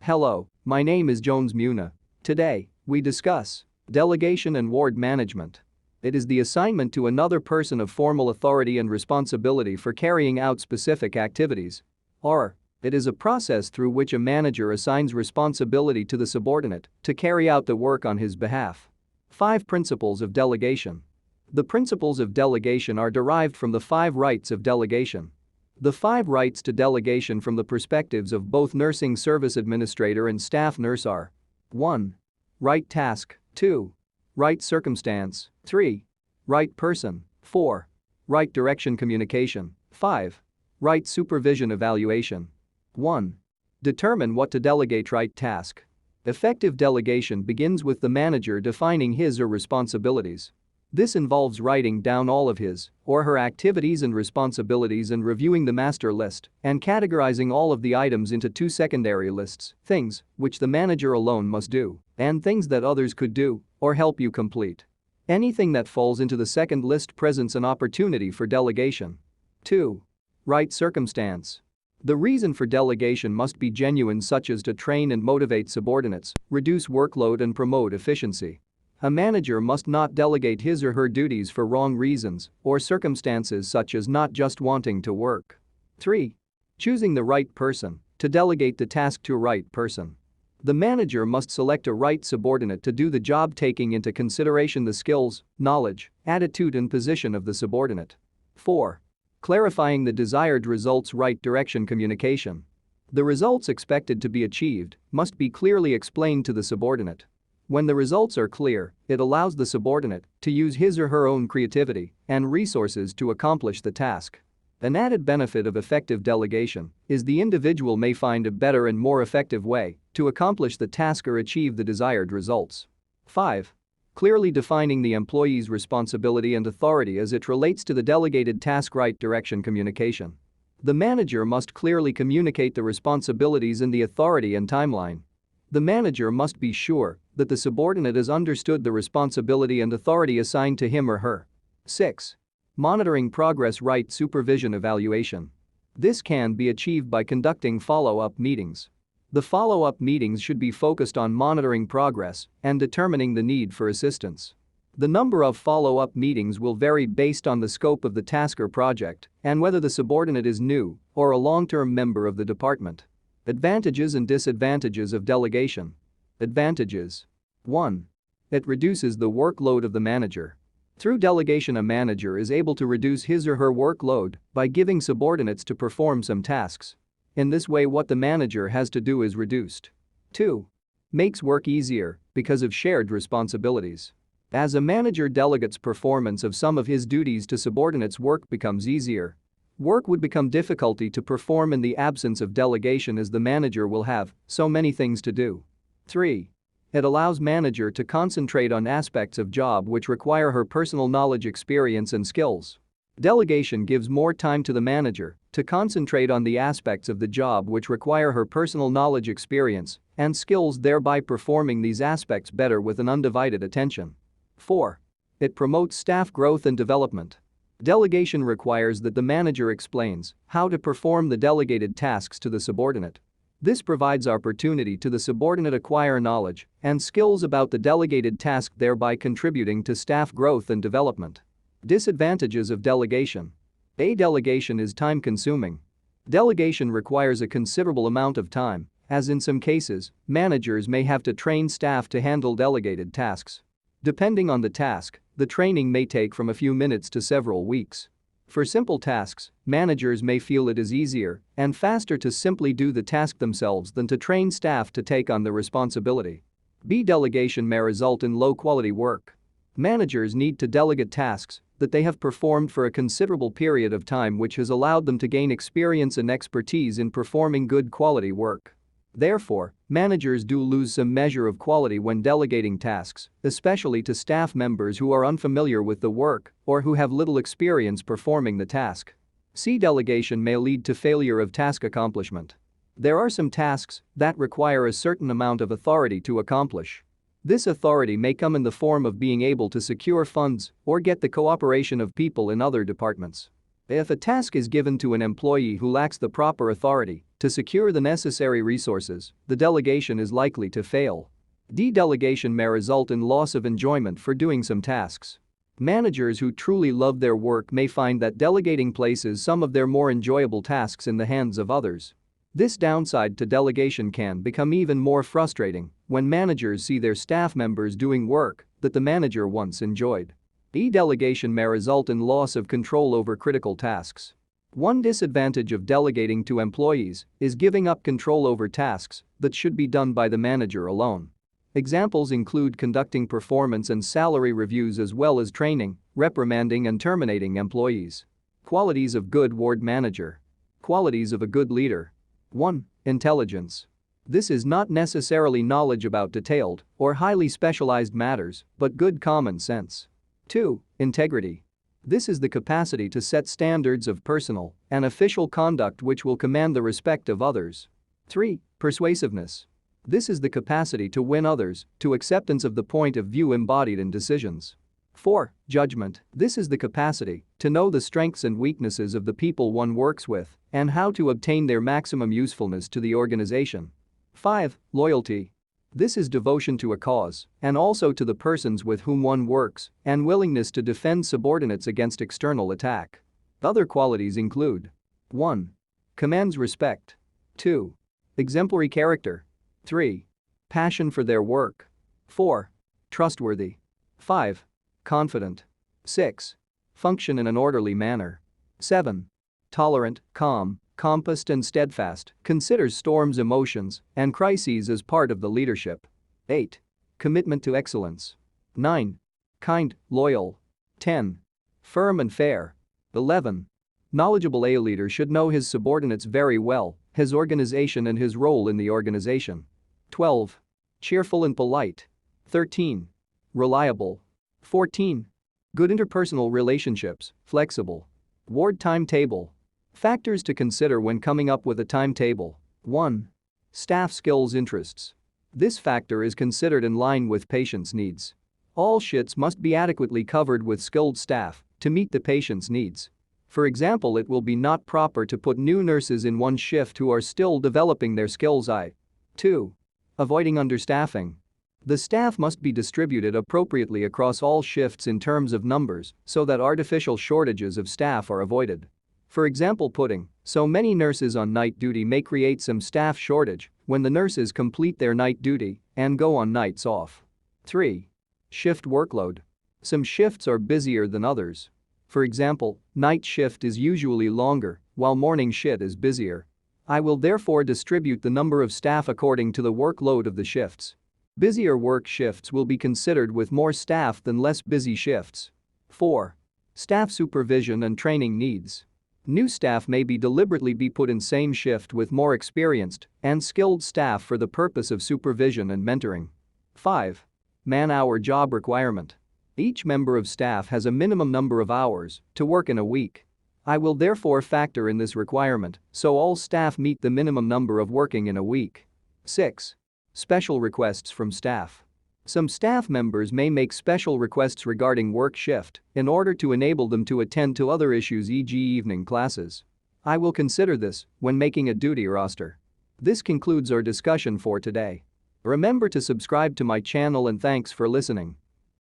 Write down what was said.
Hello, my name is Jones Muna. Today, we discuss delegation and ward management. It is the assignment to another person of formal authority and responsibility for carrying out specific activities. Or, it is a process through which a manager assigns responsibility to the subordinate to carry out the work on his behalf. 5 Principles of Delegation. The principles of delegation are derived from the 5 rights of delegation. The 5 rights to delegation from the perspectives of both nursing service administrator and staff nurse are: 1. Right task. 2. Right circumstance. 3. Right person. 4. Right direction communication. 5. Right supervision evaluation. 1. Determine what to delegate. Right task. Effective delegation begins with the manager defining his or responsibilities. This involves writing down all of his or her activities and responsibilities and reviewing the master list and categorizing all of the items into 2 secondary lists: things which the manager alone must do and things that others could do or help you complete. Anything that falls into the second list presents an opportunity for delegation. 2. Right circumstance. The reason for delegation must be genuine, such as to train and motivate subordinates, reduce workload and promote efficiency. A manager must not delegate his or her duties for wrong reasons or circumstances such as not just wanting to work. 3. Choosing the right person. To delegate the task to a right person, the manager must select a right subordinate to do the job, taking into consideration the skills, knowledge, attitude and position of the subordinate. 4. Clarifying the desired results. Right direction communication. The results expected to be achieved must be clearly explained to the subordinate. When the results are clear, it allows the subordinate to use his or her own creativity and resources to accomplish the task. An added benefit of effective delegation is the individual may find a better and more effective way to accomplish the task or achieve the desired results. 5. Clearly defining the employee's responsibility and authority as it relates to the delegated task. Right direction communication. The manager must clearly communicate the responsibilities and the authority and timeline. The manager must be sure that the subordinate has understood the responsibility and authority assigned to him or her. 6. Monitoring progress. Right supervision evaluation. This can be achieved by conducting follow-up meetings. The follow-up meetings should be focused on monitoring progress and determining the need for assistance. The number of follow-up meetings will vary based on the scope of the task or project and whether the subordinate is new or a long-term member of the department. Advantages and disadvantages of delegation. Advantages. 1. It reduces the workload of the manager. Through delegation, a manager is able to reduce his or her workload by giving subordinates to perform some tasks. In this way, what the manager has to do is reduced. 2. Makes work easier because of shared responsibilities. As a manager delegates performance of some of his duties to subordinates, work becomes easier. Work would become difficult to perform in the absence of delegation, as the manager will have so many things to do. 3. It allows manager to concentrate on aspects of job which require her personal knowledge, experience and skills. Delegation gives more time to the manager to concentrate on the aspects of the job which require her personal knowledge, experience and skills, thereby performing these aspects better with an undivided attention. 4. It promotes staff growth and development. Delegation requires that the manager explains how to perform the delegated tasks to the subordinate. This provides opportunity to the subordinate acquire knowledge and skills about the delegated task, thereby contributing to staff growth and development. Disadvantages of delegation. A. Delegation is time-consuming. Delegation requires a considerable amount of time, as in some cases, managers may have to train staff to handle delegated tasks. Depending on the task, the training may take from a few minutes to several weeks. For simple tasks, managers may feel it is easier and faster to simply do the task themselves than to train staff to take on the responsibility. B. Delegation may result in low-quality work. Managers need to delegate tasks that they have performed for a considerable period of time, which has allowed them to gain experience and expertise in performing good quality work. Therefore, managers do lose some measure of quality when delegating tasks, especially to staff members who are unfamiliar with the work or who have little experience performing the task. C. Delegation may lead to failure of task accomplishment. There are some tasks that require a certain amount of authority to accomplish. This authority may come in the form of being able to secure funds or get the cooperation of people in other departments. If a task is given to an employee who lacks the proper authority to secure the necessary resources, the delegation is likely to fail. Delegation may result in loss of enjoyment for doing some tasks. Managers who truly love their work may find that delegating places some of their more enjoyable tasks in the hands of others. This downside to delegation can become even more frustrating when managers see their staff members doing work that the manager once enjoyed. Delegation may result in loss of control over critical tasks. One disadvantage of delegating to employees is giving up control over tasks that should be done by the manager alone. Examples include conducting performance and salary reviews as well as training, reprimanding and terminating employees. Qualities of good ward manager. Qualities of a good leader. 1. Intelligence. This is not necessarily knowledge about detailed or highly specialized matters, but good common sense. 2. Integrity. This is the capacity to set standards of personal and official conduct which will command the respect of others. 3. Persuasiveness. This is the capacity to win others to acceptance of the point of view embodied in decisions. 4. Judgment. This is the capacity to know the strengths and weaknesses of the people one works with and how to obtain their maximum usefulness to the organization. 5. Loyalty. This is devotion to a cause and also to the persons with whom one works and willingness to defend subordinates against external attack. Other qualities include 1. Commands respect. 2. Exemplary character. 3. Passion for their work. 4. Trustworthy. 5. Confident. 6. Function in an orderly manner. 7. Tolerant, calm, compassed and steadfast, considers storms, emotions, and crises as part of the leadership. 8. Commitment to excellence. 9. Kind, loyal. 10. Firm and fair. 11. Knowledgeable. A leader should know his subordinates very well, his organization and his role in the organization. 12. Cheerful and polite. 13. Reliable. 14. Good interpersonal relationships, flexible. Ward timetable. Factors to consider when coming up with a timetable. 1. Staff skills interests. This factor is considered in line with patient's needs. All shifts must be adequately covered with skilled staff to meet the patient's needs. For example, it will be not proper to put new nurses in one shift who are still developing their skills. 2. Avoiding understaffing. The staff must be distributed appropriately across all shifts in terms of numbers so that artificial shortages of staff are avoided. For example, putting so many nurses on night duty may create some staff shortage when the nurses complete their night duty and go on nights off. 3. Shift workload. Some shifts are busier than others. For example, night shift is usually longer while morning shift is busier. I will therefore distribute the number of staff according to the workload of the shifts. Busier work shifts will be considered with more staff than less busy shifts. 4. Staff supervision and training needs. New staff may be deliberately put in same shift with more experienced and skilled staff for the purpose of supervision and mentoring. 5. Man-hour job requirement. Each member of staff has a minimum number of hours to work in a week. I will therefore factor in this requirement so all staff meet the minimum number of working in a week. 6. Special requests from staff. Some staff members may make special requests regarding work shift in order to enable them to attend to other issues, e.g. evening classes. I will consider this when making a duty roster. This concludes our discussion for today. Remember to subscribe to my channel and thanks for listening.